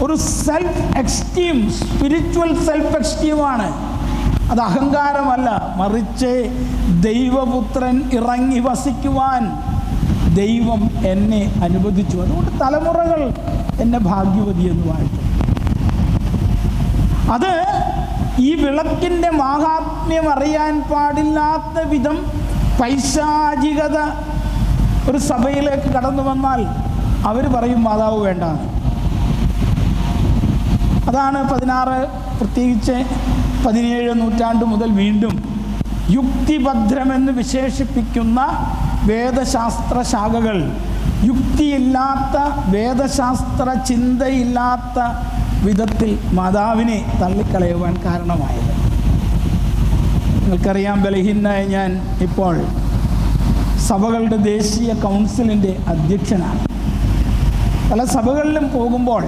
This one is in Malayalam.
ഒരു സെൽഫ് എക്സ്റ്റീം, സ്പിരിച്വൽ സെൽഫ് എക്സ്റ്റീമാണ്. അത് അഹങ്കാരമല്ല, മറിച്ച് ദൈവപുത്രൻ ഇറങ്ങി വസിക്കുവാൻ ദൈവം എന്നെ അനുവദിച്ചു. അതുകൊണ്ട് തലമുറകൾ എന്നെ ഭാഗ്യവതി എന്ന് വാഴ്ത്തും. അത് ഈ വിളക്കിൻ്റെ മാഹാത്മ്യം അറിയാൻ പാടില്ലാത്ത വിധം പൈശാചികത ഒരു സഭയിലേക്ക് കടന്നു വന്നാൽ അവർ പറയും മാതാവ് വേണ്ട. അതാണ് 16 പ്രത്യേകിച്ച് 17 നൂറ്റാണ്ട് മുതൽ വീണ്ടും യുക്തിഭദ്രമെന്ന് വിശേഷിപ്പിക്കുന്ന വേദശാസ്ത്ര ശാഖകൾ യുക്തിയില്ലാത്ത, വേദശാസ്ത്ര ചിന്തയില്ലാത്ത വിധത്തിൽ മാതാവിനെ തള്ളിക്കളയുവാൻ കാരണമായത്. നിങ്ങൾക്കറിയാം, ബലഹീനനായ ഞാൻ ഇപ്പോൾ സഭകളുടെ ദേശീയ കൗൺസിലിൻ്റെ അധ്യക്ഷനാണ്. പല സഭകളിലും പോകുമ്പോൾ